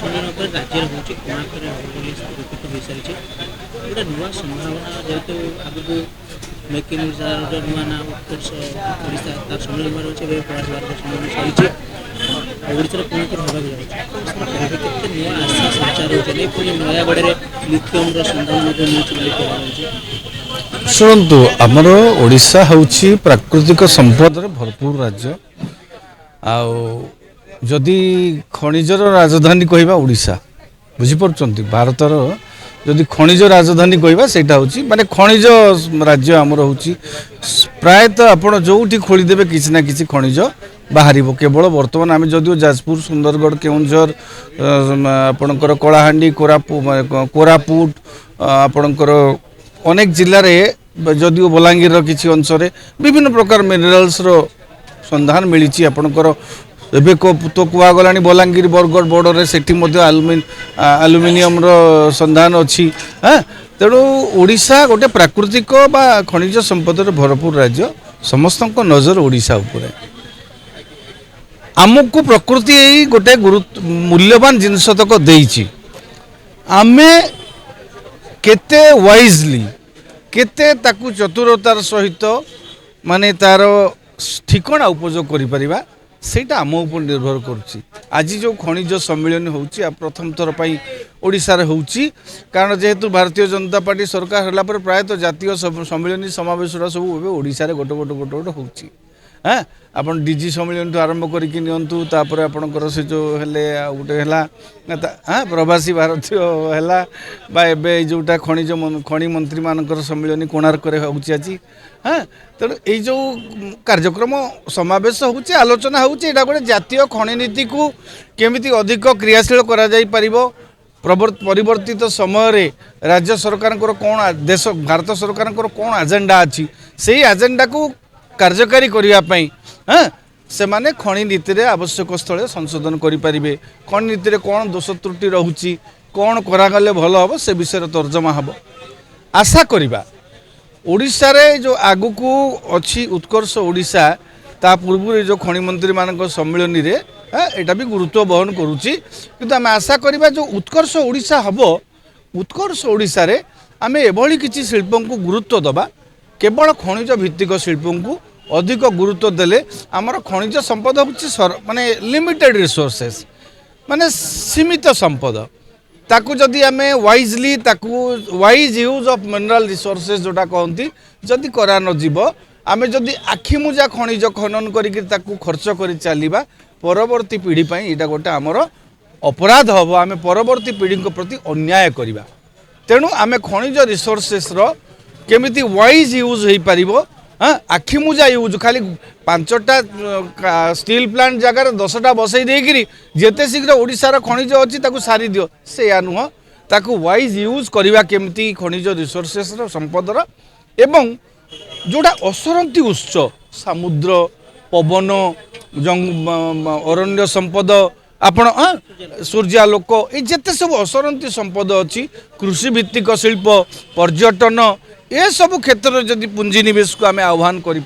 सम्मेलन पर राज्य होची कोणाकर होली स्थिरीकृत हो सारी गोटे नुआ संभावना जेहेतु आगु मेक इन ओडिशा नुआ ना उत्कर्ष ओडिशा तार सम्मेलन अच्छे प्रयास भारत सम्मेलन सरी ओडिशार कोणाकर होगा केते नुआ आशा संचार होते पुणी नयागढ़ लिथियम संधान मिलूँ शुणु आमर ओडिशा हूँ प्राकृतिक संपदर भरपूर राज्य आदि खनिजर राजधानी कहवा ओडिशा बुझीपार भारतर जदि खनिज राजधानी कहवा से माने खनिज राज्य आमर हूँ प्रायतः आपड़ जो खोलीदेवे किसी ना कि खनिज बाहर केवल बर्तमान आम जदिव जाजपुर सुंदरगढ़ केउंझर आपणकर कलाहांडी कोरापुट आपणकर अनेक जिले में जदिव बलांगीर किसी अंश विभिन्न प्रकार मिनराल्स संधान मिली आपणकर एबे तो कुआगला बलांगीर बरगढ़ बॉर्डर से आलुमिनियम संधान अच्छी हाँ तेणु ओडिशा गोटे प्राकृतिक बा खनिज संपदर भरपूर राज्य समस्त नजर ओडिशा उपरे आमको प्रकृति यही गोटे गुरुत्व मूल्यवान जिनस तक देइछि आमे केते वाइजली केते ताकू चतुरतार सहित माने तार ठिकाना उपयोग करि परिबा सेटा आम उपर निर्भर करुच्ची आज जो खनिज सम्मेलन होउची प्रथम थर पर ओडिशा रे होउची कारण जेहेतु भारतीय जनता पार्टी सरकार होला पर प्रायतः जातीय सम्मेलन समावेश सब ओडिशा रे गोटे गोटे गोटे गोटे होउची हाँ आपन डीजी सम्मेलन आरंभ करके नियंतु तापर आपणकर से जो हेले गोटे है हाँ प्रवासी भारतीय है बा एबे जोटा खनि मंत्री मानकर सम्मेलन कोणार्क होउची आज हाँ तेणु ये जो कार्यक्रम समावेश होउची आलोचना होउची एटा गोटे जातीय खनि नीति को केमिति अधिक क्रियाशील करा जाई परिबो परिवर्तित समय रे राज्य सरकार कौन देश भारत सरकार कौन एजेंडा अच्छी से एजेंडा को कार्यकारी करने हाँ से माने खनि नीति रे आवश्यक स्थले संशोधन करें खनि नीति रे कौन दोष त्रुटि रोची कौन करागले भल हम से विषय तर्जमा हम आशा करवा ओडिशा रे जो आगु को अच्छी उत्कर्ष ओडिशा ता पूर्व जो खनि मंत्री मान सम्मेलन रे एटा भी गुरुत्व बहन करुच्ची किंतु आम आशा करवा जो उत्कर्ष ओडिशा हम उत्कर्ष ओडिशा रे आम एभली किसी शिल्प को गुरुत्व दबा केवल खनिज भित्तिक शिल्प को अधिक गुरुत्व देले आमर खनिज संपद हूँ माने लिमिटेड रिसोर्सेस माने सीमित संपद ताकू जदि आम वाइजली ताकू wise use of mineral resources जोटा कहती जदि करा न जीव आम जदि आखि मुजा खनिज खनन करके ताकू खर्च कर चलवा परवर्ती पीढ़ी यहाँ गोटे आमर अपराध हम आम परवर्ती पीढ़ी प्रति अन्याय करवा तेणु आम खनिज रिसोर्सेस केमिति वाइज यूज हो पार हाँ आखि मुजा यूज खाली 5टा स्टील प्लांट जगार 10टा बसई देकरी जेते शीघ्र ओडिशार खनिज अच्छी ताकू सारी दियो से या नुह ताकू वाइज यूज करवा केमिति खनिज रिसोर्सेस संपदर एवं जोड़ा असरंती उत्स समुद्र पवन अरण्य संपद आपण सूर्यालोक ये जिते सब असरंती संपद अच्छी कृषि भित्तिक शिल्प पर्यटन ये सब क्षेत्र में जदि पुंजी निवेश को आम आह्वान करें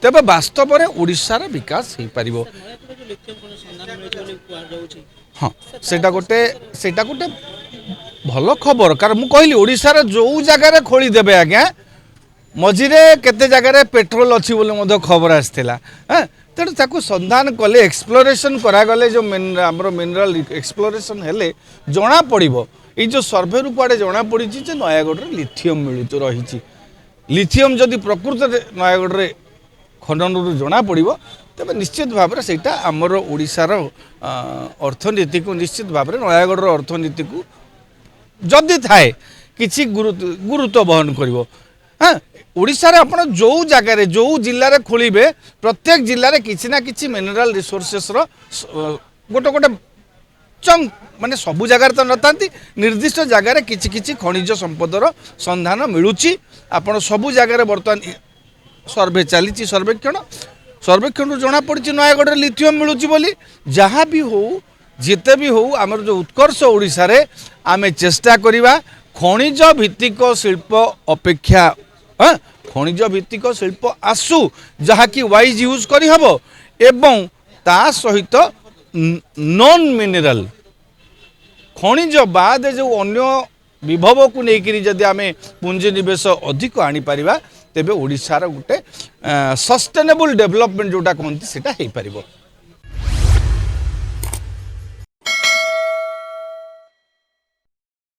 तेज वास्तव में ओडिशार विकास हो पार हाँ सेटा गोटे भल खबर कारण मुझे कहली ओडिशार जो जगार खोलीदेवे आज्ञा मझीरे केते जगार पेट्रोल अच्छी बोले खबर आसाला हाँ तेणु ताकू संधान कले एक्सप्लोरेशन करागले जो आमर मिनरल एक्सप्लोरेशन हेले जना पड़िबो ये जो सर्वे रूपे जना पड़ी नयागढ़ लिथियम मिलू रही लिथियम जदि प्रकृत नयागढ़ खनन जना पड़ो तेज निश्चित भाव में सेटा आमर ओडिशार अर्थनीति को निश्चित भाव में नयागढ़ अर्थनीति को जदि थाए किसी गुरुत्व बहन कर हाँ ओडिशार आपण जो जगार जो जिले में खोलिबे प्रत्येक जिले में किसी ना कि मिनरल रिसोर्सेस गोटे गोटे चंक माने सबू जगार तो नता निर्दिष्ट जगार किछि किछि खनिज संपदर संधान मिलूची आपण सबू जगार बर्तमान सर्वे चली सर्वेक्षण जना पड़ी नयागढ़ लिथियम मिलूची बोली जहाँ भी हो जिते भी हो आमर जो उत्कर्ष ओडिशा रे आमे चेष्टा करिबा खनिज भित्तिक शिल्प अपेक्षा हाँ खनिज भित्तिक शिल्प आसू जहाँकि वाइज यूज करी हबो एवं ता सहित नॉन मिनरल खनिज बाद जो अन्य विभव को लेकिन जदि आम पुंजीनिवेश अधिक आनीपर तेबे ओडिशार गोटे सस्टेनेबल डेवलपमेंट जोटा कहते हैं हो पार।